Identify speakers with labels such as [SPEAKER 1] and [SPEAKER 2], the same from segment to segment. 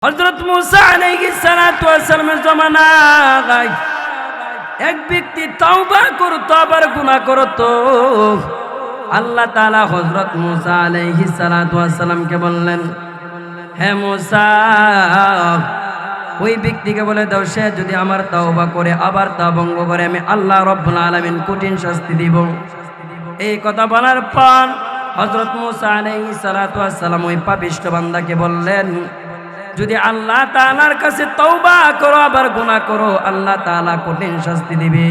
[SPEAKER 1] হযরত মুসা আলাইহিস সালাতু ওয়াস সালামের জামানায় এক ব্যক্তি তওবা করত আবার গুনাহ করত। আল্লাহ তাআলা হযরত মুসা আলাইহিস সালাতু ওয়াস সালামকে বললেন, হে মুসা, ওই ব্যক্তিকে বলে দাও সে যদি আমার তওবা করে আবার তা ভঙ্গ করে আমি আল্লাহ রাব্বুল আলামিন কঠিন শাস্তি দিব। এই কথা বলার পর হযরত মুসা আলাইহিস সালাতু ওয়াস সালাম ওই পাপিষ্ঠ বান্দাকে বললেন, যদি আল্লাহ তাআলার কাছে তওবা করো আবার গুনাহ করো আল্লাহ তাআলা কঠিন শাস্তি দিবে।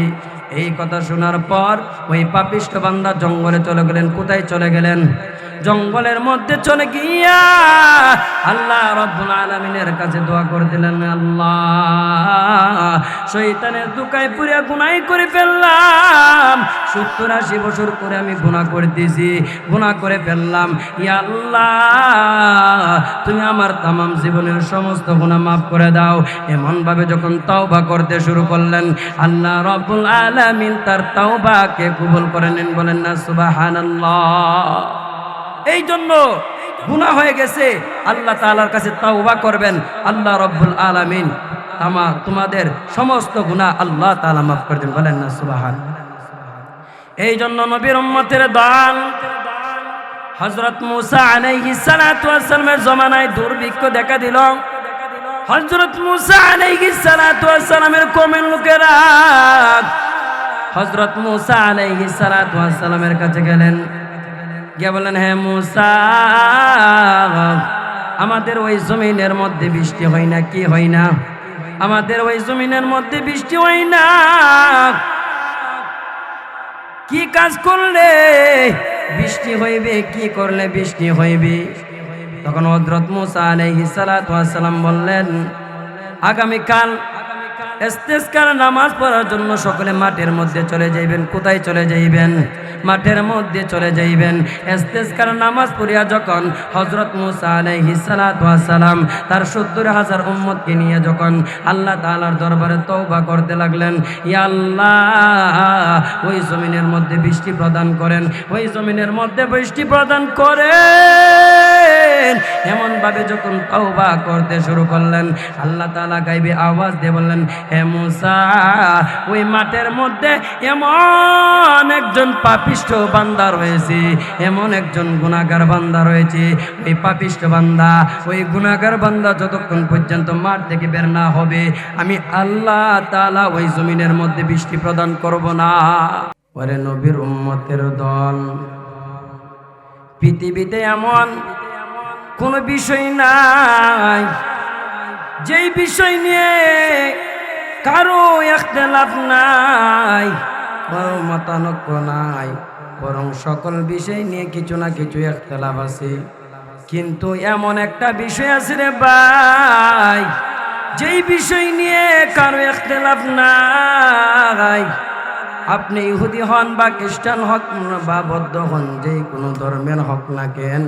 [SPEAKER 1] এই কথা শোনার পর ওই পাপিষ্ঠ বান্দা জঙ্গলে চলে গেলেন। কোথায় চলে গেলেন? জঙ্গলের মধ্যে চলে গিয়া আল্লাহ রাব্বুল আলামিনের কাছে দোয়া করে দিলেন, আল্লাহ শয়তানের দুকায় পুরে গুনাহ করে ফেললাম, 70-80 বছর করে আমি গুনাহ করতেছি, গুনাহ করে ফেললাম। ইয়া আল্লাহ তুমি আমার তামাম জীবনের সমস্ত গুনাহ মাফ করে দাও। এমন ভাবে যখন তওবা করতে শুরু করলেন আল্লাহ রাব্বুল আলামিন তার তওবাকে কবুল করে নেন। বলেন না সুবহানাল্লাহ। এই জন্য গুনাহ হয়ে গেছে আল্লাহ তাআলার কাছে তওবা করবেন, আল্লাহ রাব্বুল আলামিন তোমাদের সমস্ত গুনাহ আল্লাহ তাআলা মাফ করে দেন। বলেন না সুবহানাল্লাহ। এই জন্য নবীর উম্মতের দল হযরত মুসা আলাইহিস সালাতু ওয়াস সালামের জামানায় দুর্ভিক্ষ দেখা দিল। হযরত মুসা আলাইহিস সালাতু ওয়াস সালামের কওমের লোকেরা হযরত মুসা আলাইহিস সালাতু ওয়াস সালামের কাছে গেলেন, গিয়ে বলেন, হে মুসা, আমাদের ওই জমিনের মধ্যে বৃষ্টি হয় না। কি হয় না? আমাদের ওই জমিনের মধ্যে বৃষ্টি হয় না। কি কাজ করলে বৃষ্টি হইবে? কি করলে বৃষ্টি হইবে? তখন হযরত মুসা আলাইহিস সালাতু ওয়াস সালাম বললেন, আগামীকাল ইস্তিসকার নামাজ পড়ার জন্য সকলে মাঠের মধ্যে চলে যাইবেন। কোথায় চলে যাইবেন? মাঠের মধ্যে চলে যাইবেন। ইস্তিসকার নামাজ পড়িয়া যখন হযরত মুসা আলাইহিস সালাতু ওয়াস সালাম তার 70,000 উম্মতকে নিয়ে যখন আল্লাহ তাআলার দরবারে তওবা করতে লাগলেন, ইয়া আল্লাহ ওই জমিনের মধ্যে বৃষ্টি প্রদান করেন, ওই জমিনের মধ্যে বৃষ্টি প্রদান করেন। এমন ভাবে যখন তওবা করতে শুরু করলেন আল্লাহ তাআলা গায়বে আওয়াজ দিয়ে বললেন, হে মুসা, ওই মাঠের মধ্যে এমন একজন পাপিষ্ঠ বান্দা রয়েছে, এমন একজন গুনাহগার বান্দা রয়েছে। ওই পাপিষ্ঠ বান্দা, ওই গুনাহগার বান্দা যতক্ষণ পর্যন্ত মাঠ থেকে বের না হবে আমি আল্লাহ তাআলা ওই জমিনের মধ্যে বৃষ্টি প্রদান করব না। ওরে নবীর উম্মতের দল, পৃথিবীতে এমন কোন বিষয় নাই যেই বিষয় নিয়ে কারো ইখতিলাফ নাই, কারো মতানৈক্য নাই, বরং সকল বিষয় নিয়ে কিছু না কিছু ইখতিলাফ আছে। কিন্তু এমন একটা বিষয় আছে রে ভাই, যেই বিষয় নিয়ে কারো ইখতিলাফ নাই। আপনি ইহুদি হন বা খ্রিস্টান হন বা বৌদ্ধ হন, যেই কোনো ধর্মের হক না কেন,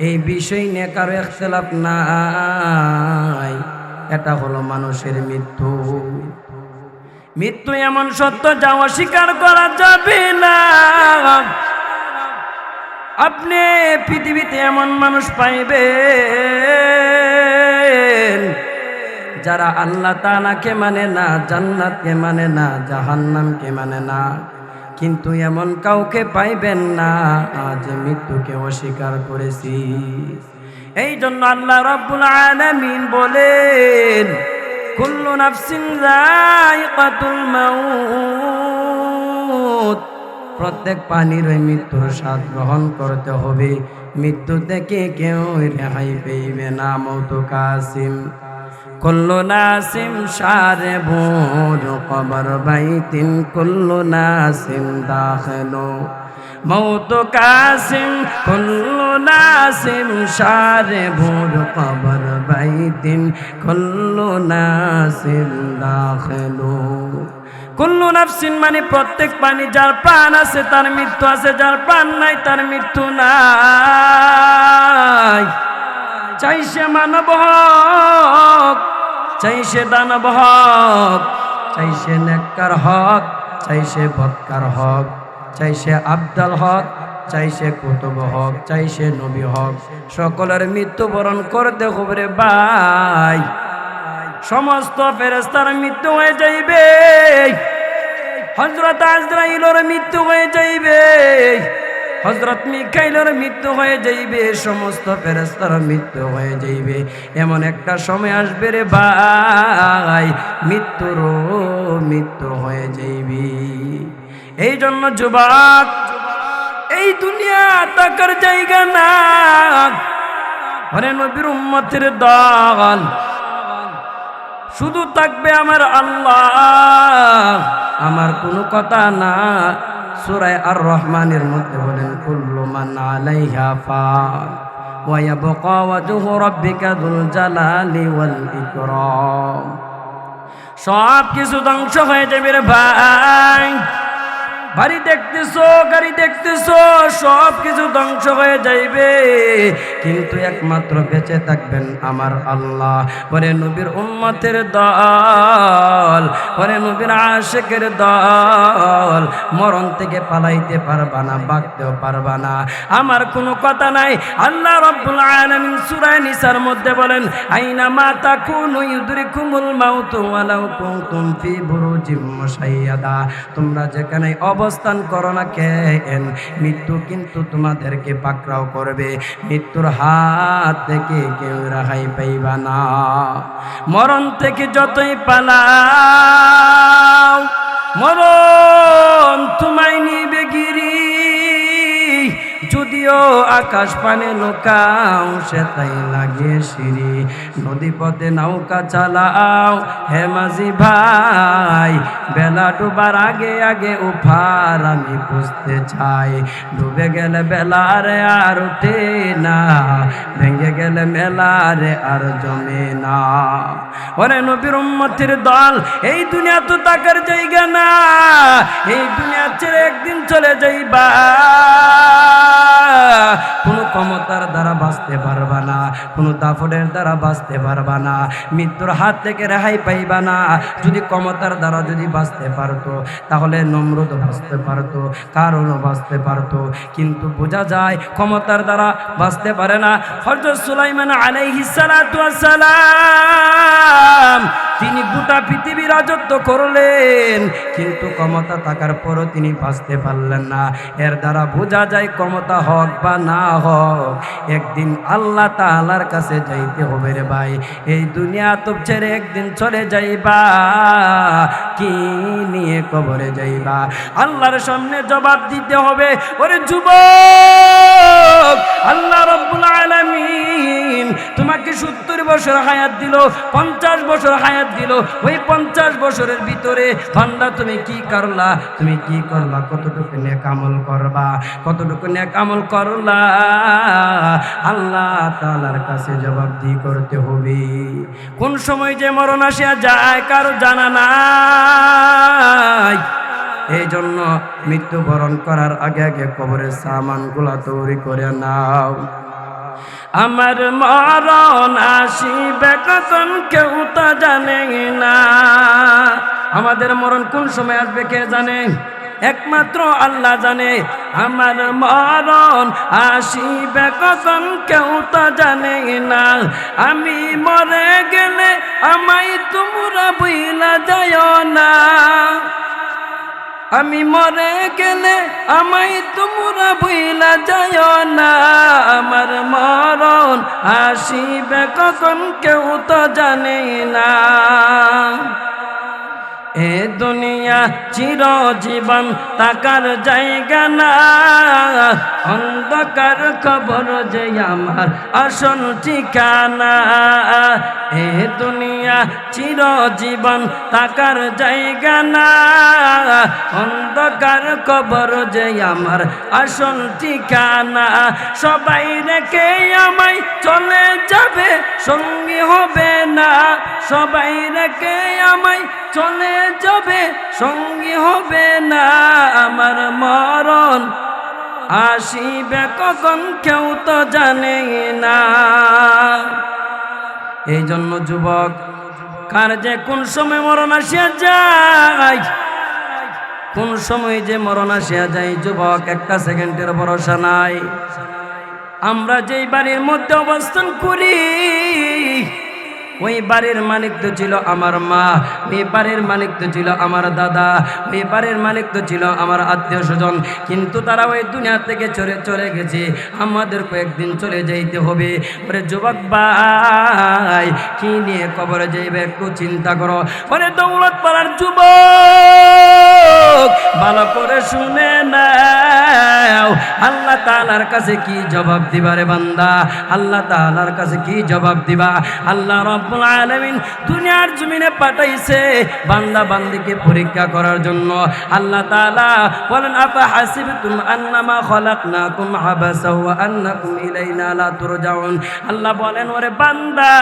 [SPEAKER 1] এই বিষয় নিয়ে কারো ইখতিলাফ নাই। এটা হলো মানুষের মৃত্যু। মৃত্যু এমন সত্য যা অস্বীকার করা যাবে না। আপনি পৃথিবীতে এমন মানুষ পাইবেন যারা আল্লাহ তাআলাকে মানে না, জান্নাতকে মানে না, জাহান্নামকে মানে না, কিন্তু এমন কাউকে পাইবেন না আজ মৃত্যুকে অস্বীকার করেছি। এই জন্য আল্লাহ রাব্বুল আলামিন বলেন, কুল্লু নাফসিন যায়িকাতুল মাউত, প্রত্যেক প্রাণীর মৃত্যুর স্বাদ গ্রহণ করতে হবে। মৃত্যু থেকে কেউ রেহাই পাইবে না। মৌত কাসিম কুল্লু নাসিম শারিবুর কবর বাইতিন কুল্লু নাসিম দাখিলু, মৌত কাসিম কুল্লু নাসিম শারিবুর কবর বাইতিন কুল্লু নাসিম দাখিলু। কুল্লু নাফসিন মানে প্রত্যেক প্রাণী, যার প্রাণ আছে তার মৃত্যু আছে, যার প্রাণ নাই তার মৃত্যু নাই। চাই সে মানব হক, চাই সে দানব হক, চাই সে নেককার হক, চাই সে বদকার হক, চাই সে আবদাল হক, চাই সে কুতুব হক, চাই সে নবী হক, সকলের মৃত্যুবরণ করতে হবে রে ভাই। সমস্ত ফেরেশতার মৃত্যু হয়ে যাইবে, হযরত আজরাইলের মৃত্যু হয়ে যাইবে, হযরত মিকাইলের মৃত্যু হয়ে যাইবে, সমস্ত ফেরেশতার মৃত্যু হয়ে যাইবে। এমন একটা সময় আসবে রে ভাই, মৃত্যু হয়ে যাইবে। এই জন্য যুবক, এই দুনিয়া টাকার জায়গা না। আরে নবীর উম্মতের দল, শুধু থাকবে আমার আল্লাহ, আমার কোনো কথা না। সূরা আর রহমানের মধ্যে বলেন, কুল্লু মান আলাইহা ফান ওয়া ইয়াবকা ওয়াজহু রাব্বিকা যুল জালালি ওয়াল ইকরাম। সব কিছু ধ্বংস হয়ে যাবে রে ভাই। বাড়ি দেখতেছো, গাড়ি দেখতেছো, সব কিছু ধ্বংস হয়ে যাইবে, কিন্তু একমাত্র বেঁচে থাকবেন আমার আল্লাহ। ওরে নবীর উম্মতের দল, ওরে নবীর আশিকের দল, মরণ থেকে পালাইতে পারবা না, বাঁচতেও পারবা না। আমার কোনো কথা নাই। আল্লাহ রাব্বুল আলামিন সূরা নিসার মধ্যে বলেন, আইনা মা তাকুনু ইউদরিকুমুল মাউতু ওয়ালাউ কুনতুম ফি বুরুজিম মুশাইয়াদা। তোমরা যেখানে অবস্থান করো না কেন, মৃত্যু কিন্তু তোমাদেরকে পাকড়াও করবে। মৃত্যুর হাত থেকে কেউ রেহাই পাইবা না। মরণ থেকে যতই পালাও, মরণ তোমায় নিবে গিরি। যদিও আকাশ পানে লোকাও, সে তাই লাগে সিঁড়ি। নদী পথে নৌকা চালাও হে মাঝি ভাই, বেলা ডুবার আগে আগে উফার আমি বুঝতে চাই। ডুবে গেলে বেলারে আর উঠে না, ভেঙে গেলে মেলারে আর জমে না। ওরে নবীর উম্মতের দল, এই দুনিয়া তো থাকার জায়গা না। এই দুনিয়া ছেড়ে একদিন চলে যাইবা। কোনো ক্ষমতার দ্বারা বাঁচতে পারবা না, কোনো দাফনের দ্বারা বাঁচতে পারবা না, মৃত্যুর হাত থেকে রেহাই পাইবা না। যদি ক্ষমতার দ্বারা যদি বাঁচতে পারতো, তাহলে নমরুদ বাঁচতে পারতো, কারণও বাঁচতে পারতো, কিন্তু বোঝা যায় ক্ষমতার দ্বারা বাঁচতে পারে না। হযরত সুলাইমান আলাইহিস সালাতু ওয়াস সালাম, তিনি গোটা পৃথিবী রাজত্ব করলেন, কিন্তু ক্ষমতা থাকার পরও তিনি বাঁচতে পারলেন না। এর দ্বারা বোঝা যায় ক্ষমতা হোক বা না হোক, একদিন আল্লাহ তাআলার কাছে যাইতে হবে রে ভাই। এই দুনিয়া তো ছেড়ে একদিন চলে যাইবা, কি নিয়ে কবরে যাইবা? আল্লাহর সামনে জবাব দিতে হবে। ওরে যুবক, আল্লাহ রাব্বুল আলামিন তোমাকে 70 বছর হায়াত দিল, 50 বছর হায়াত দিল। ওই 50 বছরের ভিতরে বান্দা তুমি কি করলা? তুমি কি করলা? কতটুকু নেক আমল করবা? কতটুকু নেক আমল করলা? আল্লাহ তাআলার কাছে জবাবদিহি করতে হবে। কোন সময় যে মরণ আসিয়া যায় কারো জানা নাই। এই জন্য মৃত্যুবরণ করার আগে আগে কবরের সামানগুলা তৈরি করে নাও। আমার মরণ আসিবে কখন কেউ তা জানে না। আমাদের মরণ কোন সময় আসবে কে জানে? একমাত্র আল্লাহ জানে। আমার মরণ আসিবে কখন কেউ তা জানে না। আমি মরে গেলে আমায় তোমরা ভুইলা যাও না। আমি মরে গেলে আমায় তোমরা ভুইলা যাও না। আমার মরণ আসিবে কখন কেউ তো জানে না। এ দুনিয়া চিরজীবন থাকার জায়গা না। অন্ধকার খবর যে আমার আসল ঠিকানা। এ দুনিয়া চিরজীবন থাকার জায়গা না। অন্ধকার খবর যে আমার আসল ঠিকানা। সবাই রেখে আমায় চলে যাবে, সঙ্গী হবে না। সবাই রেখে আমায় চলে যাবে, সঙ্গী হবে না। আমার মরণ আসিবে কখন কেউ তো জানে না। এই জন্য যুবক, কার যে কোন সময় মরণ আসিয়া যায় কোন সময় যে মরণ আসিয়া যায় যুবক একটা সেকেন্ডের ভরসা নাই। আমরা যেই বাড়ির মধ্যে অবস্থান করি ওই বাড়ির মালিক তো ছিল আমার মা, ওই বাড়ির মালিক তো ছিল আমার দাদা, ওই বাড়ির মালিক তো ছিল আমার আত্মীয় স্বজন, কিন্তু তারা ওই দুনিয়া থেকে চলে গেছে। আমাদের কয়েকদিন চলে যাইতে হবে। ওরে যুবক ভাই, কি নিয়ে কবরে যাইবে একটু চিন্তা করো। ওরে দৌলত পাড়ার যুবক, ভালো করে শুনে নাও, আল্লাহ তাআলার কাছে কি জবাব দিবা রে বান্দা? আল্লাহ তাআলার কাছে কি জবাব দিবা? আল্লাহ রব্বুল আলামিন দুনিয়ার জমিনে পাঠাইছে বান্দা বান্দিকে পরীক্ষা করার জন্য। আল্লাহ তাআলা বলেন, আফা হাসিবতুম আন্নামা খলাকনাকুম আবাসা ওয়া আন্নাকুম ইলাইনা লা তুরজাউন। আল্লাহ বলেন, ওরে বান্দা,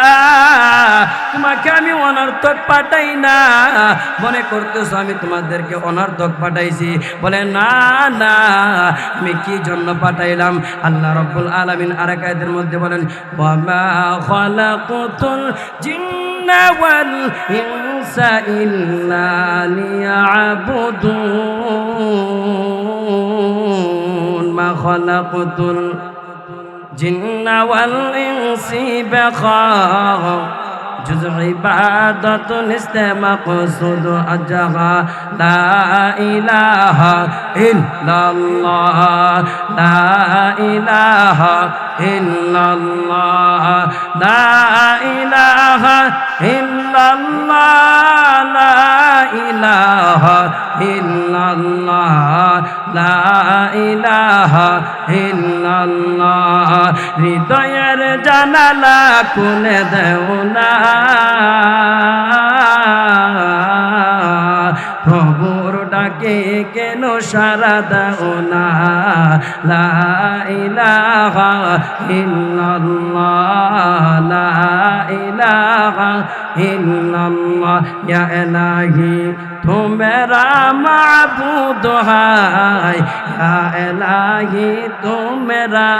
[SPEAKER 1] তোমাকে আমি অনর্থক পাঠাই না, মনে করতেছো আমি তোমাদেরকে অনর্থক পাঠাইছি? বলে না না, আমি কি জন্য পাঠাইলাম? আল্লাহ রব্বুল আলামিন আরেক আয়াতের মধ্যে বলেন, ওয়া মা খালাকুতুল জিন্না ওয়াল ইনসা ইল্লা লিয়াবুদুন, মা খালাকুতুল জিন্না ওয়াল ইনসি বাখা জুজু ইবাদাতুল ইস্তেমাকসুদ আজহা লা ইলাহা ইল্লাল্লাহ, লা ইলাহা ইল্লাল্লাহ, লা ইলাহা ইল্লাল্লাহ, লা ইলাহা ইল্লাল্লাহ, লা ইলাহা ইল্লাল্লাহ। হৃদয়ের জানালা খুলে দেও না, প্রভুর ডাকে কেন সারা দাও না? লা ইলাহা ইল্লাল্লাহ, লা ইলাহা ইল্লাল্লাহ। ইয়া ইলাহি তো মেরা মাবুদ হায়, ইয়া ইলাহি তো মেরা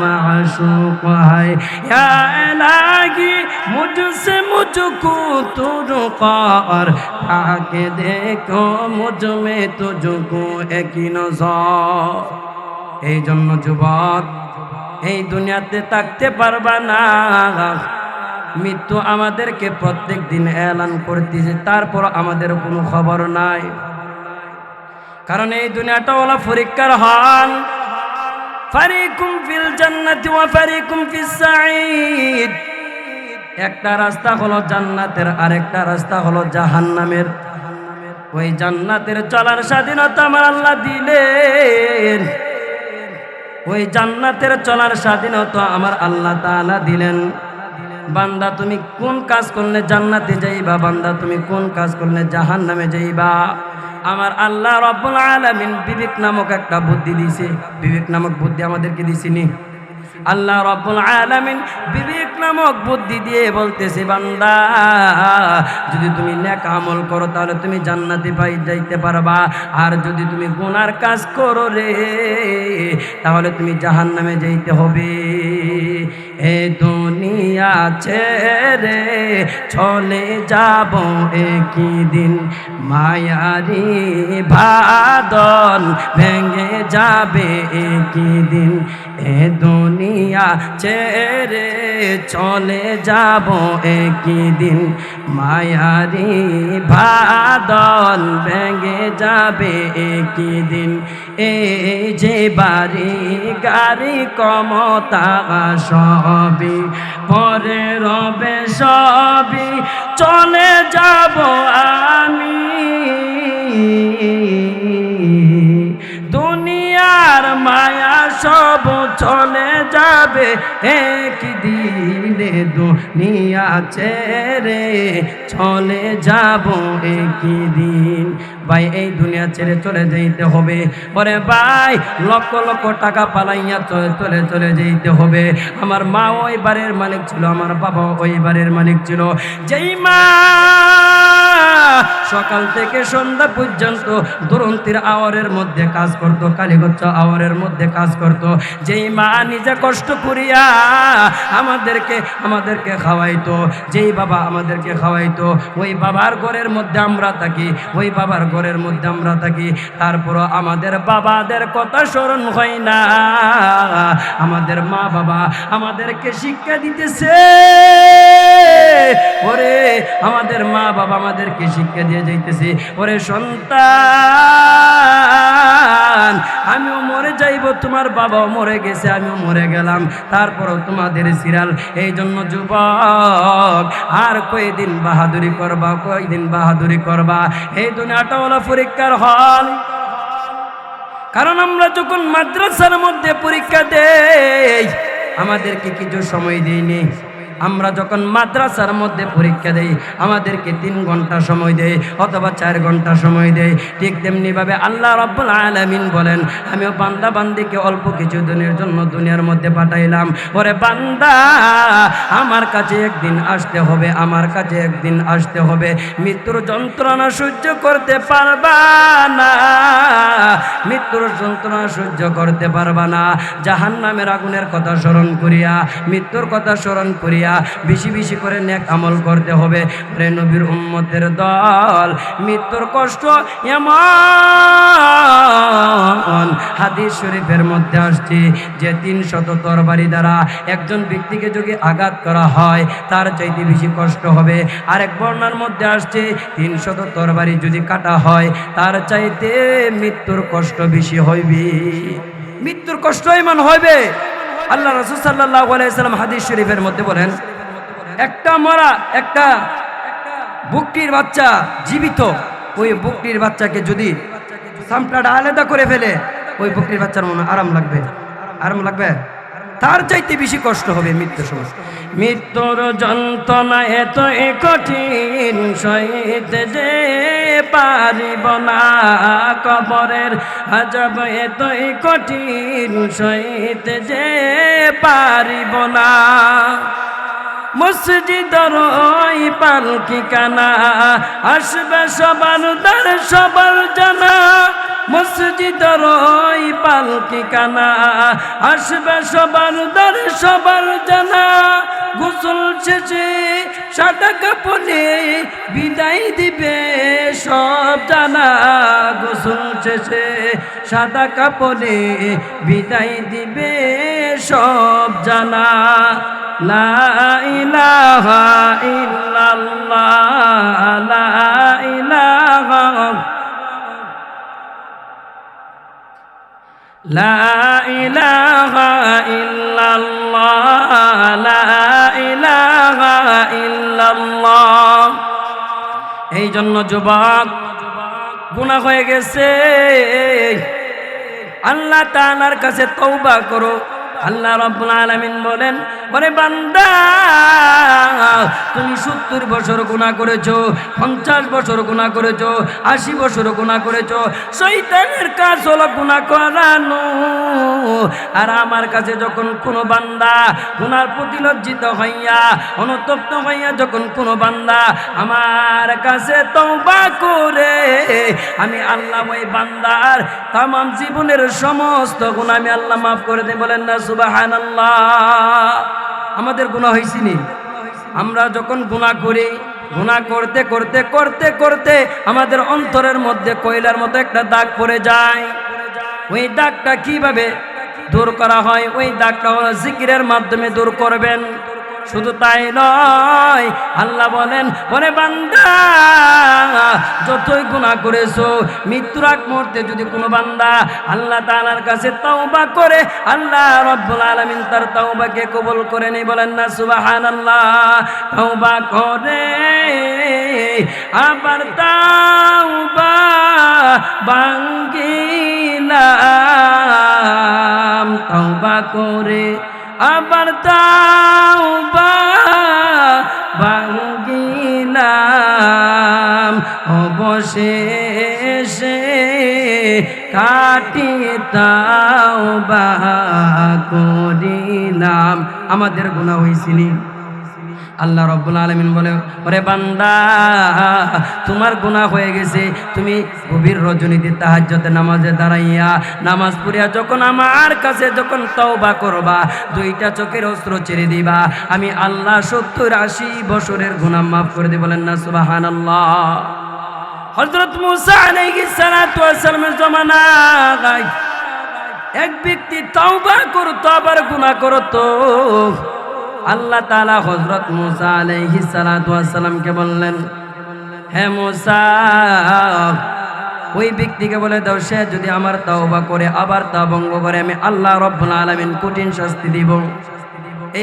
[SPEAKER 1] মাশুক হায়, ইয়া ইলাহি মুঝসে মুঝকো তু রুকার তাকে দেখো মুঝ মে তুঝকো একই নজর। এই জন্য যুবক, এই দুনিয়াতে থাকতে পারবা না, মৃত্যু আমাদেরকে প্রত্যেক দিন এলান করতেছে, তারপর আমাদের কোনো খবর নাই। কারণ এই দুনিয়াটা হলো পরীক্ষার হল। ফারিকুম ফিল জান্নাতি ওয়া ফারিকুম ফিস সাঈদ। একটা রাস্তা হলো জান্নাতের, আরেকটা রাস্তা হলো জাহান্নামের। ওই জান্নাতের চলার স্বাধীনতা আমার আল্লাহ দিলেন, ওই জান্নাতের চলার স্বাধীনতা আমার আল্লাহ তাআলা দিলেন। বান্দা তুমি কোন কাজ করলে জান্নাতে যাইবা, বান্দা তুমি কোন কাজ করলে জাহান্নামে যাইবা? আমার আল্লাহ রব্বুল আলামিন বিবেক নামক একটা বুদ্ধি দিয়েছে। বিবেক নামক বুদ্ধি আমাদেরকে দিছিনি? আল্লাহ রব্বুল আলামিন বিবেক নামক বুদ্ধি দিয়ে বলতেছে, বান্দা যদি তুমি নেক আমল করো তাহলে তুমি জান্নাতে যাইতে পারবা, আর যদি তুমি গুনার কাজ করো রে তাহলে তুমি জাহান্নামে যাইতে হবে। এ দুনিয়া ছেড়ে চলে যাব একই দিন, মায়ারি বাঁধন ভেঙে যাবে একই দিন। এ দুনিয়া ছেড়ে চলে যাব একই দিন, মায়ারি বাঁধন ভেঙে যাবে একই দিন। এই যে বাড়ি গাড়ি ক্ষমতা সবই পরে রবে সবই, চলে যাব আমি। দুনিয়ার মায়া সব চলে যাবে একদিনে, দুনিয়া ছেড়ে চলে যাব একদিন। ভাই এই দুনিয়া ছেড়ে চলে যাইতে হবে। ওরে ভাই, লক্ষ লক্ষ টাকা পালাইয়া চলে যাইতে হবে। আমার মা ওই বাড়ির মালিক ছিল, আমার বাবা ওই বাড়ির মালিক ছিল। যেই মা সকাল থেকে সন্ধ্যা পর্যন্ত দুরন্তির আওয়ারের মধ্যে কাজ করত, কালীগঞ্জ আওয়ারের মধ্যে কাজ করত। যেই মা নিজে কষ্ট করিয়া আমাদেরকে খাওয়াইতো, যেই বাবা আমাদেরকে খাওয়াইতো, ওই বাবার ঘরের মধ্যে আমরা থাকি, ওই বাবার ঘরের মধ্যে আমরা থাকি। তারপরও আমাদের বাবাদের কথা স্মরণ হয় না। আমাদের মা বাবা আমাদেরকে শিক্ষা দিতেছে, ওরে আমাদের মা বাবা আমাদেরকে শিক্ষা দিয়ে যাইতেছে, ওরে সন্তান আমিও মরে যাইব, তোমার বাবাও মরে গেছে, আমিও মরে গেলাম, তারপরও তোমাদের সিরাল। এই জন্য যুবক আর কয়দিন বাহাদুরি করবা, কয়দিন বাহাদুরি করবা? এই দুনিয়াটা হলো পরীক্ষার হল। কারণ আমরা যখন মাদ্রাসার মধ্যে পরীক্ষা দেই আমাদেরকে কিছু সময় দেয়নি। আমরা যখন মাদ্রাসার মধ্যে পরীক্ষা দেই আমাদেরকে 3 ঘন্টা সময় দেয় অথবা 4 ঘন্টা সময় দেয়। ঠিক তেমনিভাবে আল্লাহ রাব্বুল আলামিন বলেন, আমিও বান্দা বান্দিকে অল্প কিছু দিনের জন্য দুনিয়ার মধ্যে পাঠাইলাম। ওরে বান্দা, আমার কাছে একদিন আসতে হবে, আমার কাছে একদিন আসতে হবে। মৃত্যুর যন্ত্রণা সহ্য করতে পারবা না, মৃত্যুর যন্ত্রণা সহ্য করতে পারবা না। জাহান্নামের আগুনের কথা স্মরণ করিয়া, মৃত্যুর কথা স্মরণ করিয়া বেশি বেশি করে নেক আমল করতে হবে। নবীর উম্মতের দল, মৃত্যুর কষ্ট এমন হাদিস শরীফের মধ্যে আসছে যে 300 তরবারি দ্বারা একজন ব্যক্তিকে যদি আঘাত করা হয় তার চাইতে বেশি কষ্ট হবে। আরেক বর্ণনার মধ্যে আসছে 300 তরবারি যদি কাটা হয় তার চাইতে মৃত্যুর কষ্ট বেশি হইবে, মৃত্যুর কষ্ট এমন হইবে। আল্লাহ রাসূল সাল্লাল্লাহু আলাইহি সাল্লাম হাদিস শরীফের মধ্যে বলেন, একটা মরা একটা বকরির বাচ্চা জীবিত, ওই বকরির বাচ্চাকে যদি চামড়াটা আলাদা করে ফেলে ওই বকরির বাচ্চার মনে আরাম লাগবে, আরাম লাগবে, তার চাইতে বেশি কষ্ট হবে মৃত্যুর সময়। মৃত্যুর যন্ত্রণা এত কঠিন সইতে যে পারিব না, কবরের আযাব এত কঠিন সইতে যে পারিব না। মসজিদের ওই পালকি কানা আসবে সবার দ্বার সবার জানা, মসজিদের ওই পালকি কানা আসবে সবার দ্বার সবার জানা। গোসল শেষে সাদা কাপড়ে বিদায় দিবে সব জানা, গোসল শেষে সাদা কাপড়ে বিদায় দিবে সব জানা। লা ইলাহা ইল্লাল্লাহ, লা ইলাহা, লা ইলাহা ইল্লাল্লাহ, লা ইলাহা ইল্লাল্লাহ। এই জন্য যুবক গুনাহ হয়ে গেছে, আল্লাহ তাআলার কাছে তওবা করো। আল্লাহ রাব্বুল আলামিন বলেন, ওরে বান্দা তুমি 70 বছর গুনাহ করেছো, 50 বছর গুনাহ করেছো, 80 বছর গুনাহ করেছো। শয়তানের কাজ হলো গুনাহ করানো। আর আমার কাছে যখন কোনো বান্দা গুনার প্রতি লজ্জিত হইয়া অনুতপ্ত হইয়া যখন কোনো বান্দা আমার কাছে তওবা করে, আমি আল্লাহ ওই বান্দার তাম জীবনের সমস্ত গুনাহ আমি আল্লাহ মাফ করে দেই। বলেন না সুবহানাল্লাহ। আমাদের গুনাহ হইছিনি, আমরা যখন গুনাহ করি, গুনাহ করতে করতে করতে করতে আমাদের অন্তরের মধ্যে কয়লার মতো একটা দাগ পড়ে যায়। ওই দাগটা কিভাবে দূর করা হয়? ওই দাগটা হলো জিকিরের মাধ্যমে দূর করবেন। শুধু তাই নয়, আল্লাহ বলেন, ওরে বান্দা যতই গুনাহ করেছো মৃত্যুর আগ মুহূর্তে যদি কোনো বান্দা আল্লাহ তাআলার কাছে তওবা করে, আল্লাহ রাব্বুল আলামিন তার তওবাকে কবুল করে নেয়। বলেন না সুবহানাল্লাহ। তওবা করে আবার তওবা ভাঙ্গিলাম, তওবা করে আবার তওবা ভাঙ্গিলাম, অবশেষে কাটি তওবা করিলাম। আমাদের গুনাহ হইছিনি, আল্লাহ রাব্বুল আলামিন বলে, ওরে বান্দা, তোমার গুনাহ হয়ে গেছে। তুমি গভীর রজনীতে তাহাজ্জুদের নামাজে দাঁড়াইয়া নামাজ পড়িয়া যখন আমার কাছে যখন তওবা করবা, দুইটা চোখের অশ্রু ছেড়ে দিবা, আমি আল্লাহ 70-80 বছরের গুনাহ মাফ করে দেব। বলেন না সুবহানাল্লাহ। হযরত মুসা আলাইহিস সালাতু ওয়াস সালামের জামানায় এক ব্যক্তি তওবা করত আবার গুনাহ করত। আল্লাহ তাআলা হযরত মুসা আলাইহিস সালাতু ওয়াস সালামকে বললেন, হে মুসা, ওই ব্যক্তিকে বলে দাও, সে যদি আমার তওবা করে আবার তা ভঙ্গ করে, আমি আল্লাহ রাব্বুল আলামিন কঠিন শাস্তি দিব।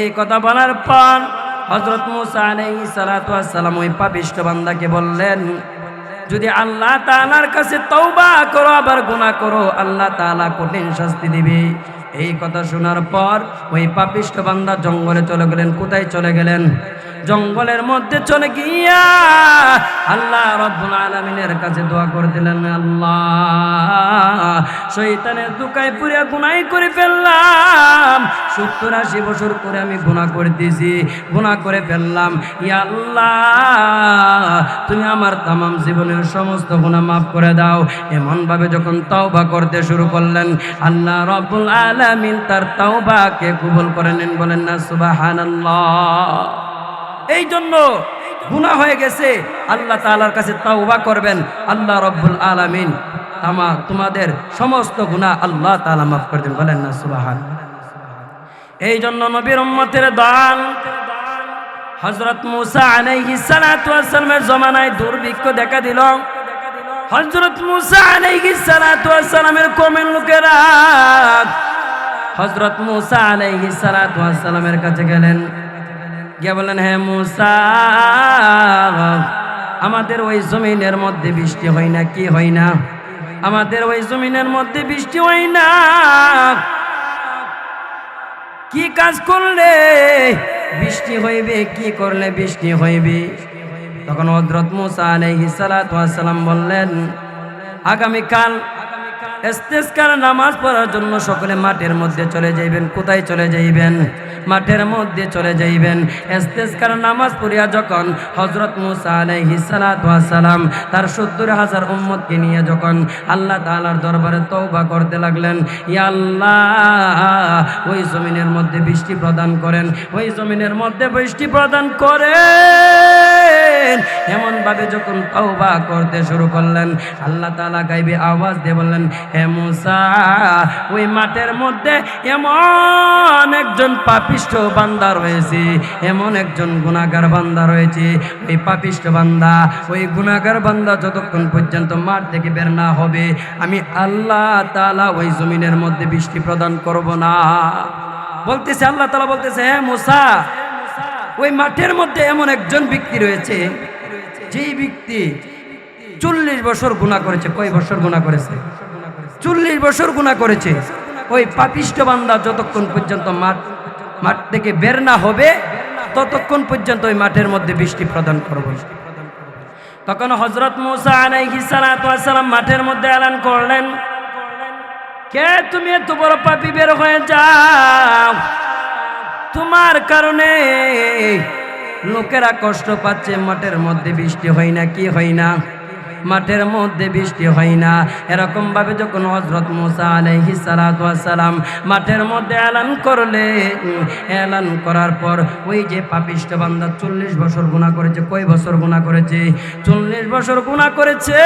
[SPEAKER 1] এই কথা বলার পর হযরত মুসা আলাইহিস সালাতু ওয়াস সালাম ওই পাপিষ্ঠ বান্দাকে বললেন, যদি আল্লাহ তাআলার কাছে তওবা করো আবার গুনাহ করো, আল্লাহ তাআলা কঠিন শাস্তি দিবে। এই কথা শোনার পর ওই পাপিষ্ঠ বান্দা জঙ্গলে চলে গেলেন। কোথায় চলে গেলেন? জঙ্গলের মধ্যে চলে গিয়া আল্লাহ রাব্বুল আলামিনের কাছে দোয়া করে দিলেন, আল্লাহ, শয়তানের দুকায় পুরিয়া গুনাহ করে ফেললাম, 70-80 বছর করে আমি গুনাহ করতেছি, গুনাহ করে ফেললাম। ইয়া আল্লাহ, তুমি আমার তামাম জীবনের সমস্ত গুনাহ মাফ করে দাও। এমন ভাবে যখন তওবা করতে শুরু করলেন, আল্লাহ রাব্বুল আলামিন তার তওবাকে কবুল করে নেন। বলেন না সুবহানাল্লাহ। এই জন্য গুনাহ হয়ে গেছে, আল্লাহ তাআলার কাছে তওবা করবেন, আল্লাহ রাব্বুল আলামিন তোমাদের সমস্ত গুনাহ আল্লাহ তাআলা মাফ করে দেন। বলেন না সুবহানাল্লাহ। এই জন্য নবীর উম্মতের দল হযরত মুসা আলাইহিস সালাতু ওয়াস সালামের জামানায় দুর্ভিক্ষ দেখা দিল। হযরত মুসা আলাইহিস সালাতু ওয়াস সালামের কওমের লোকেরা হযরত মুসা আলাইহিস সালাতু ওয়াস সালামের কাছে গেলেন, গিয়ে বলেন, হে মুসা, আমাদের ওই জমিনের মধ্যে বৃষ্টি হয় না। কি হয় না? আমাদের ওই জমিনের মধ্যে বৃষ্টি হয় না। কি কাজ করলে বৃষ্টি হইবে? কি করলে বৃষ্টি হইবে? তখন হযরত মুসা আলাইহিস সালাতু ওয়াস সালাম বললেন, আগামীকাল ইস্তিসকার নামাজ পড়ার জন্য সকলে মাঠের মধ্যে চলে যাইবেন। কোথায় চলে যাইবেন? মাঠের মধ্যে চলে যাইবেন। ইস্তিসকার নামাজ পড়িয়া যখন হযরত মুসা আলাইহিস সালাতু ওয়াস সালাম তার 70,000 উম্মতকে নিয়ে যখন আল্লাহ তাআলার দরবারে তওবা করতে লাগলেন, ইয়া আল্লাহ, ওই জমিনের মধ্যে বৃষ্টি প্রদান করেন, ওই জমিনের মধ্যে বৃষ্টি প্রদান করেন। এমন ভাবে যখন তওবা করতে শুরু করলেন, আল্লাহ তাআলা গায়বে আওয়াজ দিয়ে বললেন, হে মুসা, ওই মাঠের মধ্যে এমন একজন পাপিষ্ঠ বান্দা রয়েছে, এমন একজন গুনাহগার বান্দা রয়েছে। ওই পাপিষ্ঠ বান্দা, ওই গুনাহগার বান্দা যতক্ষণ পর্যন্ত মাঠ থেকে বের না হবে, আমি আল্লাহ তাআলা ওই জমিনের মধ্যে বৃষ্টি প্রদান করব না। বলতেছে আল্লাহ তাআলা বলতেছে, হে মুসা, ওই মাঠের মধ্যে এমন একজন ব্যক্তি রয়েছে, যেই ব্যক্তি 40 বছর গুনাহ করেছে। কয় বছর গুনাহ করেছে? 40 বছর গুনাহ করেছে। ওই পাপিষ্ঠ বান্দা যতক্ষণ পর্যন্ত মাঠ থেকে বের না হবে, ততক্ষণ পর্যন্ত ওই মাঠের মধ্যে বৃষ্টি প্রদান করব। তখন হযরত মুসা আলাইহিস সালাতু ওয়াস সালাম মাঠের মধ্যে এলান করলেন, কে তুমি এত বড় পাপী, বের হয়ে যাও, তোমার কারণে লোকেরা কষ্ট পাচ্ছে। মাঠের মধ্যে বৃষ্টি হয় না। কি হয় না? মাঠের মধ্যে বৃষ্টি হয় না। এরকম ভাবে যখন হযরত মুসা আলাইহিস সালাতু ওয়াস সালাম মাঠের মধ্যে এলান করলেন, এলান করার পর ওই যে পাপিষ্ঠ বান্দা 40 বছর গুনাহ করেছে। কয় বছর গুনাহ করেছে? 40 বছর গুনাহ করেছে।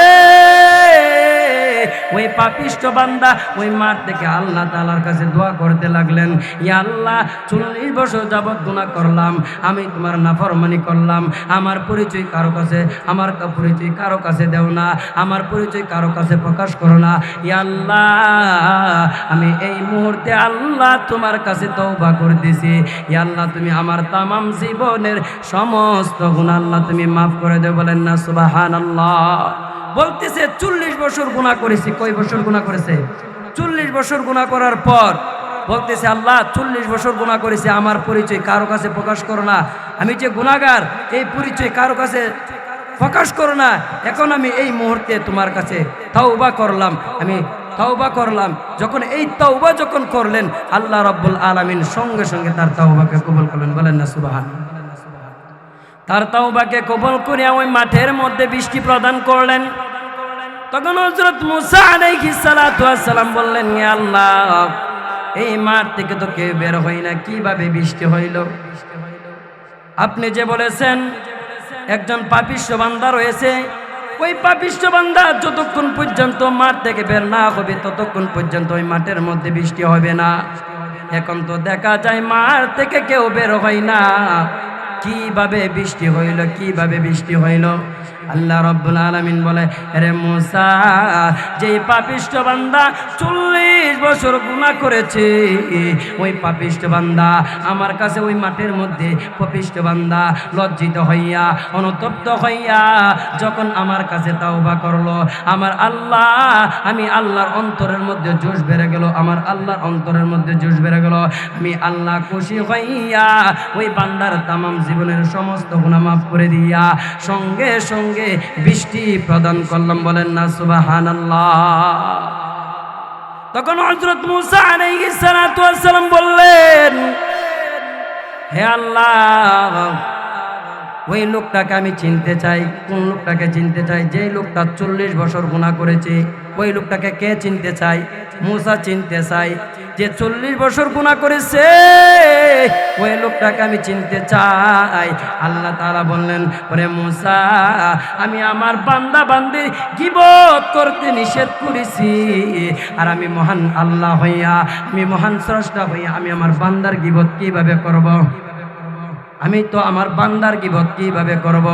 [SPEAKER 1] ওই পাপিষ্ঠ বান্দা ওই মাঠ থেকে আল্লাহ তাআলার কাছে দোয়া করতে লাগলেন, ইয়া আল্লাহ, 40 বছর যাবত গুনাহ করলাম, আমি তোমার নাফরমানি করলাম, আমার পরিচয় কারো কাছে, আমার পরিচয় কারো কাছে দেও না, আমার পরিচয় কারো কাছে প্রকাশ করো না। ইয়া আল্লাহ, আমি এই মুহূর্তে আল্লাহ তোমার কাছে তওবা করতেছি। ইয়া আল্লাহ, তুমি আমার তামাম জীবনের সমস্ত গুনাহ আল্লাহ তুমি মাফ করে দাও। বলেন না সুবহানাল্লাহ। বলতেছে 40 বছর গুনাহ করেছি। কয় বছর গুনাহ করেছে? 40 বছর গুনাহ করার পর বলতেছে, আল্লাহ, 40 বছর গুনাহ করেছি, আমার পরিচয় কারো কাছে প্রকাশ করো না, আমি যে গুনাহগার এই পরিচয় কারো কাছে প্রকাশ করো না। এখন আমি এই মুহূর্তে তোমার কাছে তওবা করলাম, আমি তওবা করলাম। যখন এই তওবা যখন করলেন, আল্লাহ রাব্বুল আলামিন সঙ্গে সঙ্গে তার তওবাকে কবুল করলেন। বলেন না সুবহানাল্লাহ। তার তাওবাকে কবুল করে ওই মাঠের মধ্যে বৃষ্টি প্রদান করলেন। তখন হযরত মুসা আলাইহিস সালাতু ওয়াস সালাম বললেন, হে আল্লাহ, এই মাঠ থেকে তো কেউ বের হয় না, কিভাবে বৃষ্টি হইল? আপনি যে বলেছেন একজন পাপিষ্ঠ বান্দা রয়েছে, ওই পাপিষ্ঠ বান্দা যতক্ষণ পর্যন্ত মাঠ থেকে বের না হবে ততক্ষণ পর্যন্ত ওই মাঠের মধ্যে বৃষ্টি হবে না। এখন তো দেখা যায় মাঠ থেকে কেউ বের হয় না, কিভাবে বৃষ্টি হইল, কিভাবে বৃষ্টি হইল? আল্লাহ রাব্বুল আলামিন বলে, আরে মুসা, যেই পাপিষ্ঠ বান্দা 40 বছর গুনাহ করেছে, ওই পাপিষ্ঠ বান্দা আমার কাছে ওই মাঠের মধ্যে পাপিষ্ঠ বান্দা লজ্জিত হইয়া অনুতপ্ত হইয়া যখন আমার কাছে তাওবা করলো, আমার আল্লাহ, আমি আল্লাহর অন্তরের মধ্যে জোশ বেড়ে গেল, আমার আল্লাহর অন্তরের মধ্যে জোশ বেড়ে গেল। আমি আল্লাহ খুশি হইয়া ওই বান্দার তামাম জীবনের সমস্ত গুনাহ মাফ করে দিয়া সঙ্গে সঙ্গে বৃষ্টি প্রদান করলাম। বলেন না সুবহানাল্লাহ। তখন হযরত মুসা আলাইহিস সালাতু ওয়াস সালাম বললেন, হে আল্লাহ, ওই লোকটাকে আমি চিনতে চাই। কোন লোকটাকে চিনতে চাই? যে লোকটা 40 বছর গুনাহ করেছে, ওই লোকটাকে কে চিনতে চাই? মুসা চিনতে চাই। যে 40 বছর গুনাহ করেছে ওই লোকটাকে আমি চিনতে চাই। আল্লাহ তাআলা বললেন, ওরে মুসা, আমি আমার বান্দা বান্দির গীবত করতে নিষেধ করেছি, আর আমি মহান আল্লাহ হইয়া, আমি মহান স্রষ্টা হইয়া আমি আমার বান্দার গীবত কিভাবে করব? আমি তো আমার বান্দার গীবত কিভাবে করব?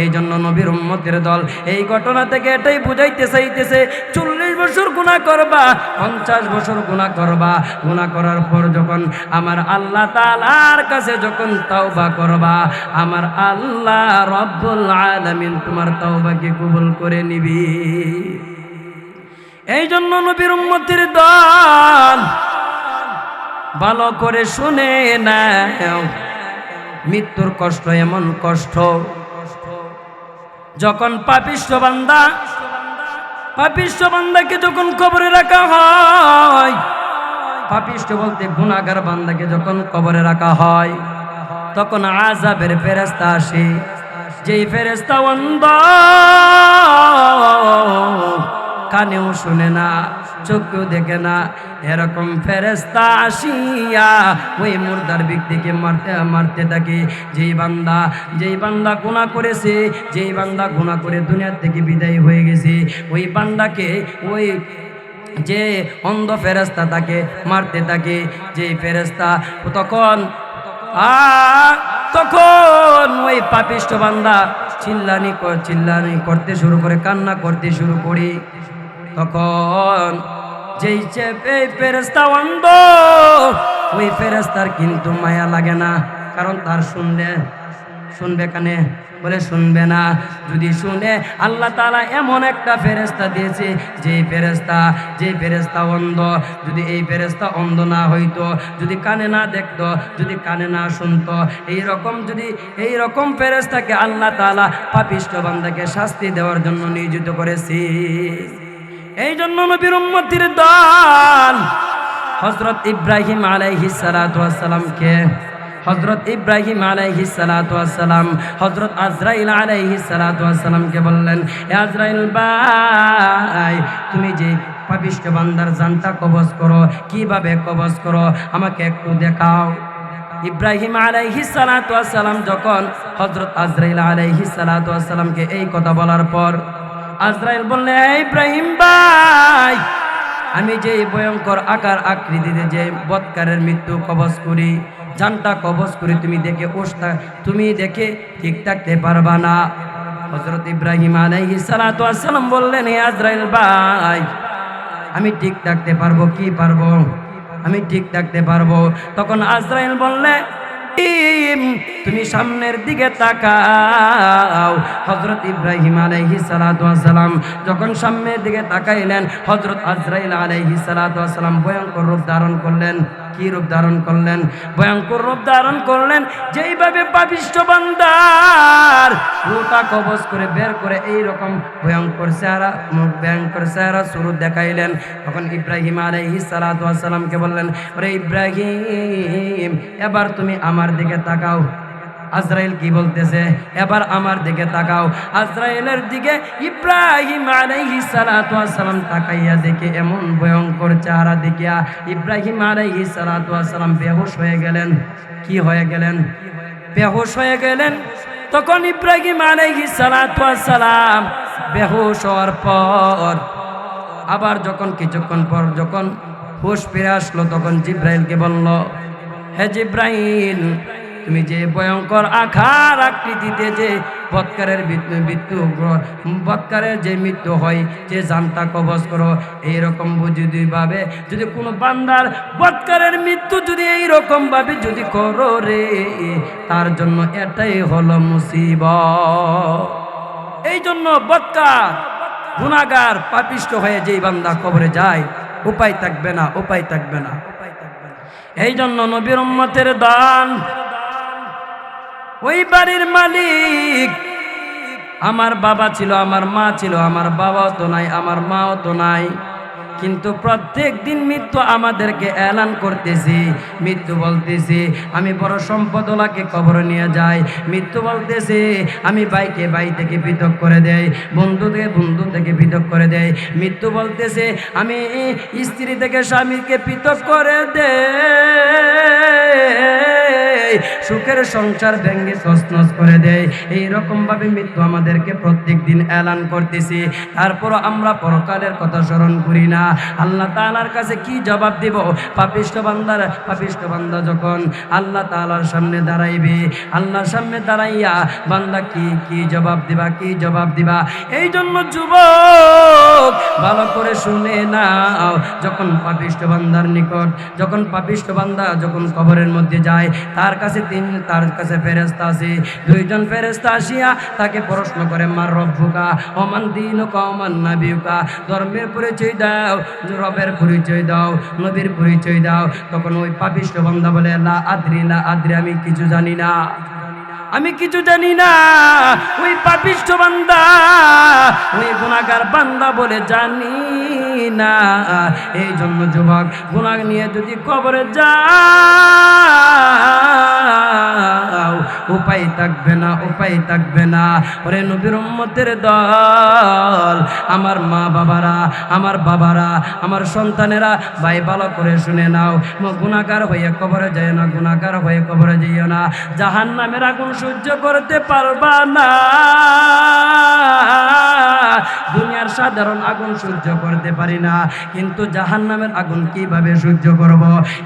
[SPEAKER 1] এই জন্য নবীর উম্মতের দল এই ঘটনা থেকে এটাই বুঝাইতে চাইতেছে, 40 বছর গুনাহ করবা, 50 বছর গুনাহ করবা, গুনাহ করার পর যখন আমার আল্লাহ তাআলার কাছে যখন তাওবা করবা, আমার আল্লাহ রব্বুল আলামিন তোমার তাওবাকে কবুল করে নিবি। এই জন্য নবীর উম্মতের দল ভালো করে শুনে নাও, মৃত্যুর কষ্ট এমন কষ্ট, যখন পাপিষ্ঠ বান্দাকে যখন কবরে রাখা হয়, পাপিষ্ঠ বলতে গুনাহগার বান্দাকে যখন কবরে রাখা হয়, তখন আযাবের ফেরেশতা আসে। যেই ফেরেশতা অন্ধ, কানেও শুনে না, চোখেও দেখে না, এরকম ফেরেশতা আসিয়া ওই মুর্দার ব্যক্তিকে মারতে থাকে। যেই বান্দা গুনাহ করেছে, যেই বান্দা গুনাহ করে দুনিয়া থেকে বিদায় হয়ে গেছে, ওই বান্দাকে ওই যে অন্ধ ফেরেশতা তাকে মারতে থাকে। যেই ফেরেশতা তখন ওই পাপিষ্ঠ বান্দা চিল্লানি করতে শুরু করে, কান্না করতে শুরু করে। তখন যেই ফেরেশতা অন্ধ, ওই ফেরেশতার কিন্তু মায়া লাগে না, কারণ তার শুনবে কানে? বলে শুনবে না। যদি শুনে, আল্লাহ তাআলা এমন একটা ফেরেশতা দিয়েছে, যে ফেরেশতা অন্ধ। যদি এই ফেরেশতা অন্ধ না হইতো, যদি কানে না দেখতো, যদি কানে না শুনতো, এই রকম ফেরেশতাকে আল্লাহ তাআলা পাপিষ্ঠ বান্দাকে শাস্তি দেওয়ার জন্য নিয়োজিত করেছে। এই জন্য নবীর উম্মতের দল হযরত ইব্রাহিম আলাইহিস সালাতু ওয়াস সালামকে, হযরত ইব্রাহিম আলাইহিস সালাতু ওয়াস সালাম হযরত আজরাইল আলাইহিস সালাতু ওয়াস সালামকে বললেন, হে আজরাইল ভাই, তুমি যে পাপিষ্ঠ বান্দার জানটা কবজ করো, কিভাবে কবজ করো আমাকে একটু দেখাও। ইব্রাহিম আলাইহিস সালাতু ওয়াস সালাম যখন হযরত আজরাইল আলাইহিস সালাতু ওয়াস সালামকে এই কথা বলার পর, আজরাইল বললেন, হে ইব্রাহিম ভাই, আমি যে ভয়ঙ্কর আকার আকৃতিতে যে বৎকারের মৃত্যু কবজ করি, জানটা কবজ করি, তুমি দেখে ঠিক থাকতে পারবা না। হযরত ইব্রাহিম আলাইহিস সালাতু ওয়াস সালাম বললেন, হে আজরাইল ভাই, আমি ঠিক থাকতে পারবো কি পারবো? আমি ঠিক থাকতে পারবো। তখন আজরাইল বললে, তুমি সামনের দিকে তাকাও। হযরত ইব্রাহিম আলাইহিস সালাতু ওয়াস সালাম যখন সামনের দিকে তাকাইলেন, হযরত আজরাইল আলাইহিস সালাতু ওয়াস সালাম ভয়ঙ্কর রূপ ধারণ করলেন। কি রূপ ধারণ করলেন? ভয়ঙ্কর রূপ ধারণ করলেন। যেইভাবে পাপিষ্ঠ বান্দার রূহটা কবজ করে বের করে এইরকম ভয়ঙ্কর চেহারা স্বরূপ দেখাইলেন। তখন ইব্রাহিম আলাইহিস সালাতু ওয়াস সালামকে বললেন, ওরে ইব্রাহিম, এবার তুমি আমার দিকে তাকাও। আজরাইল কি বলতেছে, এবার আমার দিকে তাকাও। আজরাইলের দিকে ইব্রাহিম আলাইহিস সালাতু ওয়াস সালাম তাকাইয়া দেখে এমন ভয়ঙ্কর চেহারা দেখিয়া ইব্রাহিম আলাইহিস সালাতু ওয়াস সালাম বেহুশ হয়ে গেলেন। কি হয়ে গেলেন? বেহুশ হয়ে গেলেন। তখন ইব্রাহিম আলাইহিস সালাতু ওয়াস সালাম বেহুশ হওয়ার পর আবার যখন কিছুক্ষণ পর যখন হুশ ফিরে আসলো, তখন জিব্রাইলকে বলল, হে জিব্রাইল, তুমি যে ভয়ঙ্কর আকার আকৃতিতে যে বৎকারের যে মৃত্যু হয়, যে জানতা কবজ করো, এইরকম যদি ভাবে যদি কোনো বান্দার বৎকারের মৃত্যু যদি এইরকম ভাবে যদি করো রে, তার জন্য এটাই হলো মুসিবত। এই জন্য বৎকার গুনাহগার পাপিষ্ট হয়ে যেই বান্দা কবরে যায়, উপায় থাকবে না, উপায় থাকবে না। এই জন্য নবীর উম্মতের দান, ওই বাড়ির মালিক আমার বাবা ছিল, আমার মা ছিল, আমার বাবাও তো নাই, আমার মাও তো নাই, কিন্তু প্রত্যেক দিন মৃত্যু আমাদেরকে এলান করতেছি। মৃত্যু বলতেছি আমি বড় সম্পদওয়ালাকে কবরে নিয়ে যাই। মৃত্যু বলতেছে আমি ভাইকে ভাই থেকে পৃথক করে দেই, বন্ধু থেকে বন্ধু থেকে পৃথক করে দেই। মৃত্যু বলতেছে আমি স্ত্রী থেকে স্বামীকে পৃথক করে দেই, সুখের সংসার ভেঙে তছনছ করে দেয়। এইরকম ভাবে মৃত্যু আমাদেরকে প্রত্যেক দিন এলান করতেছি। তারপর আমরা পরকালের কথা স্মরণ করি না। আল্লাহ তাআলার কাছে কি জবাব দিব? পাপিষ্ঠ বান্দা যখন আল্লাহ তাআলার সামনে দাঁড়াইবে, আল্লাহর সামনে দাঁড়াইয়া বান্দা কি জবাব দিবা, কি জবাব দিবা? এই জন্য যুবক ভালো করে শুনে নাও, যখন পাপিষ্ঠ বান্দার নিকট, যখন পাপিষ্ঠ বান্দা যখন কবরের মধ্যে যায়, তার কাছে ফেরেশতা আছে। দুইজন ফেরেশতা আসিয়া তাকে প্রশ্ন করে, মার রব্বুকা ওমান দীনুকা ওমান নাবিয়ুকা, ধর্মের পরিচয় দাও, রবের পরিচয় দাও, নবীর পরিচয় দাও। তখন ওই পাপিষ্ঠ বান্দা বলে, লা আদ্রি, আমি কিছু জানি না, আমি কিছু জানি না। ওই পাপিষ্ঠ বান্দা, ওই গুনাহগার বান্দা বলে জানি না। এই জন্য যুবক, গুনাহ নিয়ে যদি কবরে যাও, উপায় থাকবে না, উপায় থাকবে না। ওরে নবীর উম্মতের দল, আমার মা বাবারা, আমার বাবারা, আমার সন্তানেরা, ভাই ভালো করে শুনে নাও, গুনাহগার হয়ে কবরে যায় না, গুনাহগার হয়ে কবরে যাইও না। জাহান্নামের আগুন সহ্য করতে পারবা না, দুনিয়ার সাধারণ আগুন সহ্য করতে পারি না, কিন্তু জাহান্নামের আগুন কিভাবে সহ্য করব?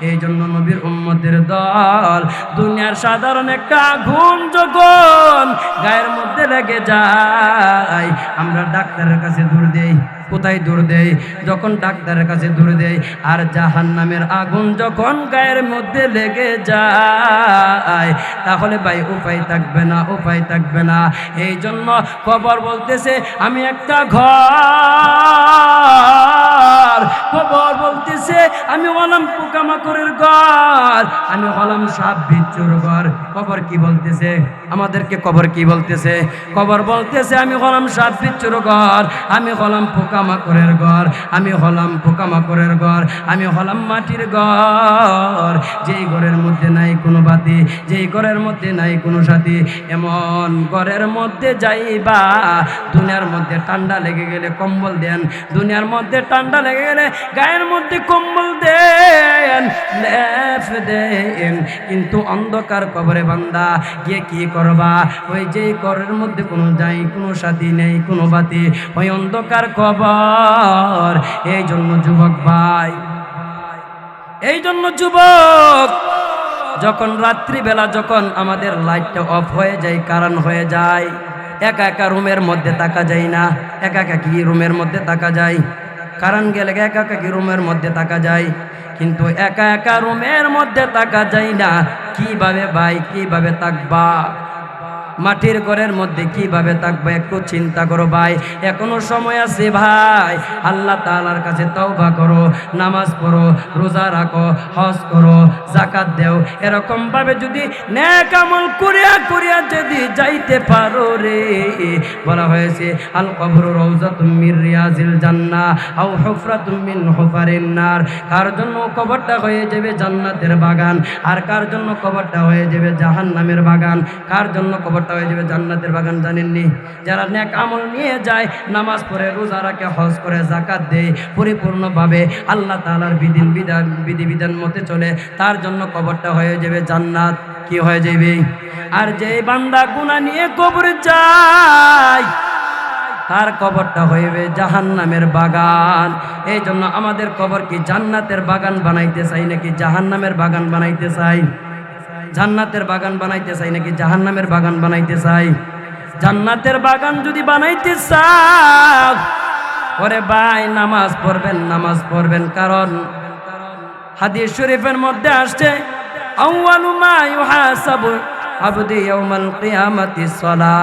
[SPEAKER 1] এই জন্য নবীর উম্মতের দল, দুনিয়ার সাধারণ একটা আগুন যখন গায়ের মধ্যে লেগে যায়, আমরা ডাক্তারের কাছে দৌড় দেই। কোথায় দৌড় দেয়? যখন ডাক্তারের কাছে দৌড় দেয়। আর জাহান্নামের আগুন যখন গায়ের মধ্যে লেগে যায়, তাহলে ভাই উপায় থাকবে না, উপায় থাকবে না। এই জন্য কবর বলতেছে আমি একটা ঘর, কবর বলতেছে আমি হলাম পোকামাকড়ের ঘর, আমি হলাম সাপ বিচ্ছুর ঘর। কবর কি বলতেছে আমাদেরকে? কবর কি বলতেছে? কবর বলতেছে আমি হলাম সাপ বিচ্ছুর ঘর, আমি হলাম পোকামাকড়ের ঘর, আমি হলাম পোকামাকড়ের ঘর, আমি হলাম মাটির ঘর, যেই ঘরের মধ্যে নাই কোনো বাতি, যেই ঘরের মধ্যে নাই কোনো সাথী। এমন ঘরের মধ্যে যাইবা, দুনিয়ার মধ্যে ঠান্ডা লেগে গেলে কম্বল দেন, দুনিয়ার মধ্যে ঠান্ডা লেগে গেলে গায়ের মধ্যে কম্বল দেন, লেপ দেন, কিন্তু অন্ধকার কবরে বান্দা গিয়ে কি করবা? ওই যে ঘরের মধ্যে কোনো যাই, কোনো সাথী নেই, কোনো বাতি, ওই অন্ধকার কবর। এই জন্য যুবক ভাই, এই জন্য যুবক, যখন রাত্রিবেলা যখন আমাদের লাইটটা অফ হয়ে যায়, কারেন্ট হয়ে যায়, একা একা রুমের মধ্যে থাকা যায় না। একা একা কি রুমের মধ্যে থাকা যায়? কারেন্ট গেলে একা একা কি রুমের মধ্যে থাকা যায়? কিন্তু একা একা রুমের মধ্যে থাকা যায় না। কিভাবে ভাই, কিভাবে থাকবা? মাটির ঘরের মধ্যে কিভাবে থাকবো একটু চিন্তা করো ভাই। এখনো সময় আছে ভাই, আল্লাহ তাআলার কাছে তওবা করো, নামাজ পড়ো, রোজা রাখো, হজ করো, যাকাত দাও। এরকম ভাবে যদি নেক আমল করিয়া করিয়া যদি যাইতে পারো রে, বলা হয়েছে আল কবরু রাউযাতুম মির রিয়াজিল জান্নাহ আও হুফরাতুম মিন হুফারিন নার। কার জন্য কবরটা হয়ে যাবে জান্নাতের বাগান, আর কার জন্য কবরটা হয়ে যাবে জাহান্নামের বাগান। কার জন্য কবরটা হয়ে যাবে জান্নাতের বাগান জানেননি? যারা নেক আমল নিয়ে যায়, নামাজ পড়ে, রোজা রাখে, হজ করে, যাকাত দেয়, পরিপূর্ণভাবে আল্লাহ তাআলার বিধিবিধান মতে চলে, তার জন্য কবরটা হয়ে যাবে জান্নাত। কি হয়ে যাবে? আর যে বান্দা গুনাহ নিয়ে কবরে যায়, তার কবরটা হইবে জাহান্নামের বাগান। এই জন্য আমাদের কবর কি জান্নাতের বাগান বানাইতে চাই নাকি জাহান্নামের বাগান বানাইতে চাই? জান্নাতের বাগান বানাইতে চাই নাকি জাহান্নামের বাগান বানাইতে চাই? জান্নাতের বাগান যদি বানাইতে চাও, ওরে ভাই নামাজ পড়বেন, নামাজ পড়বেন। কারণ হাদিস শরীফের মধ্যে আসছে আউয়ালু মা ইউহাসাবু আবদি ইয়াউমাল কিয়ামাতিস সালাহ।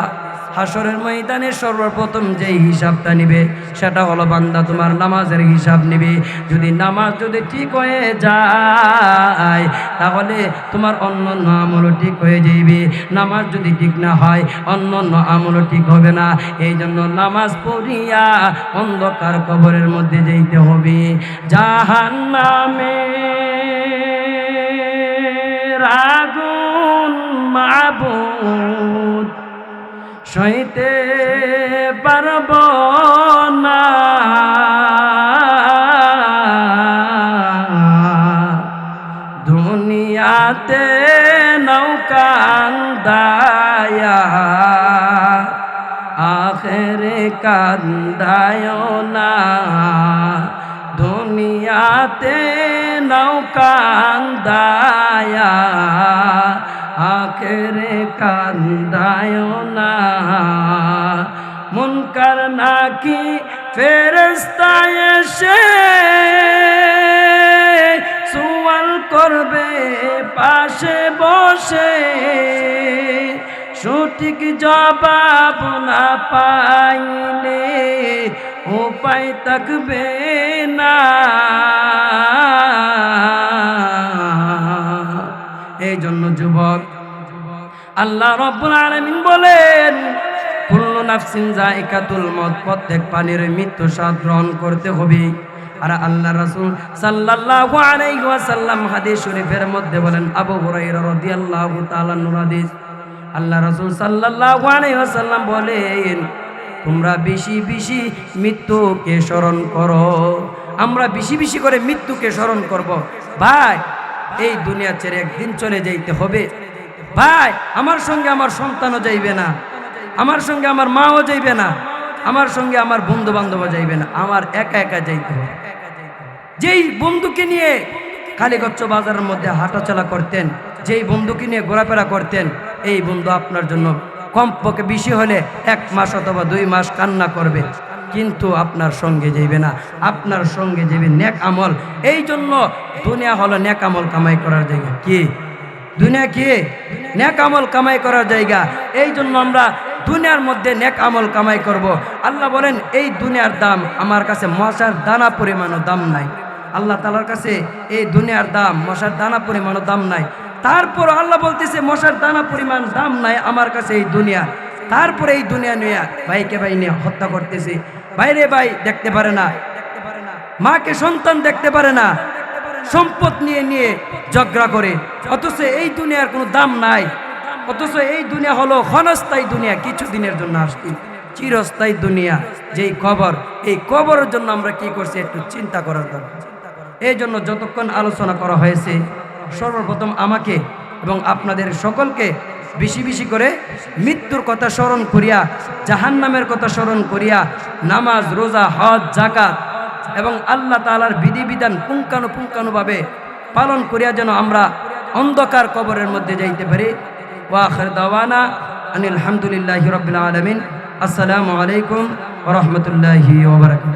[SPEAKER 1] হাসরের ময়দানে সর্বপ্রথম যেই হিসাবটা নিবে সেটা হলো বান্দা তোমার নামাজের হিসাব নিবে। যদি নামাজ যদি ঠিক হয়ে যায়, তাহলে তোমার অন্যান্য আমলও ঠিক হয়ে যাইবে। নামাজ যদি ঠিক না হয়, অন্যান্য আমলও ঠিক হবে না। এই জন্য নামাজ পড়িয়া অন্ধকার কবরের মধ্যে যাইতে হবে। জাহান্নামের আগুন মাবুদ সইতে পারব না, দুনিয়াতে নৌকান্দায়া আখেরে কান্দায় না, দুনিয়াতে নৌকান্দায়া আখেরে কান্দায় না। মুনকার নাকি ফেরেশতা এসে সুয়াল করবে পাশে বসে, সঠিক জবাব না পাইলে উপায় থাকবে না। এই জন্য যুবক, আল্লাহ রাব্বুল আলামিন বলেন কুল্লু নাফসিন যায়িকাতুল মউত, প্রত্যেক প্রাণীর মৃত্যু স্বাদ গ্রহণ করতে হবে। আর আল্লাহ রাসূল সাল্লাল্লাহু আলাইহি ওয়াসাল্লাম হাদিস শরীফের মধ্যে বলেন, আবু হুরায়রা রাদিয়াল্লাহু তাআলা হাদিস, আল্লাহ রাসূল সাল্লাল্লাহু আলাইহি ওয়াসাল্লাম বলেন, তোমরা বেশি বেশি মৃত্যুকে স্মরণ করো। আমরা বেশি বেশি করে মৃত্যুকে স্মরণ করব। ভাই এই দুনিয়া ছেড়ে একদিন চলে যাইতে হবে। ভাই আমার সঙ্গে আমার সন্তানও যাইবে না, আমার সঙ্গে আমার মাও যাইবে না, আমার সঙ্গে আমার বন্ধু বান্ধবও যাইবে না, আমার একা একা যাইতে হবে। যেই বন্ধুকে নিয়ে কালীগঞ্জ বাজারের মধ্যে হাঁটাচলা করতেন, যেই বন্ধুকে নিয়ে ঘোরাফেরা করতেন, এই বন্ধু আপনার জন্য কমপক্ষে বেশি হলে 1 মাস অথবা 2 মাস কান্না করবে, কিন্তু আপনার সঙ্গে যাইবে না। আপনার সঙ্গে যাবে নেক আমল। এই জন্য দুনিয়া হলো নেক আমল কামাই করার জায়গা। কি দুনিয়া? কি নেক আমল কামাই করার জায়গা। এই জন্য আমরা দুনিয়ার মধ্যে নেক আমল কামাই করব। আল্লাহ বলেন এই দুনিয়ার দাম আমার কাছে মশার দানা পরিমাণও দাম নাই। আল্লাহ তাআলার কাছে এই দুনিয়ার দাম মশার দানা পরিমাণও দাম নাই। তারপর আল্লাহ বলতেছে মশার দানা পরিমাণ দাম নাই আমার কাছে এই দুনিয়া। তারপরে এই দুনিয়া নিয়ে ভাইকে ভাই নিয়ে হত্যা করতেছে। ভাইরে ভাই দেখতে পারে না, মাকে সন্তান দেখতে পারে না, সম্পদ নিয়ে নিয়ে ঝগড়া করে, অথচ এই দুনিয়ার কোনো দাম নাই। অথচ এই দুনিয়া হলো ক্ষণস্থায়ী দুনিয়া, কিছু দিনের জন্য আসছি। চিরস্থায়ী দুনিয়া যেই কবর, এই কবরের জন্য আমরা কি করছি একটু চিন্তা করার দরকার। এই জন্য যতক্ষণ আলোচনা করা হয়েছে, সর্বপ্রথম আমাকে এবং আপনাদের সকলকে বেশি বেশি করে মৃত্যুর কথা স্মরণ করিয়া, জাহান্নামের কথা স্মরণ করিয়া, নামাজ, রোজা, হজ, যাকাত এবং আল্লাহ তাআলার বিধিবিধান পুঙ্খানুপুঙ্খানুভাবে পালন করিয়া যেন আমরা অন্ধকার কবরের মধ্যে যাইতে পারি। ওয়া আখির দাওয়ানা আনিল হামদুলিল্লাহি রাব্বিল আলামিন। আসসালামু আলাইকুম ওয়া রাহমাতুল্লাহি ওয়া বারাকাতুহু।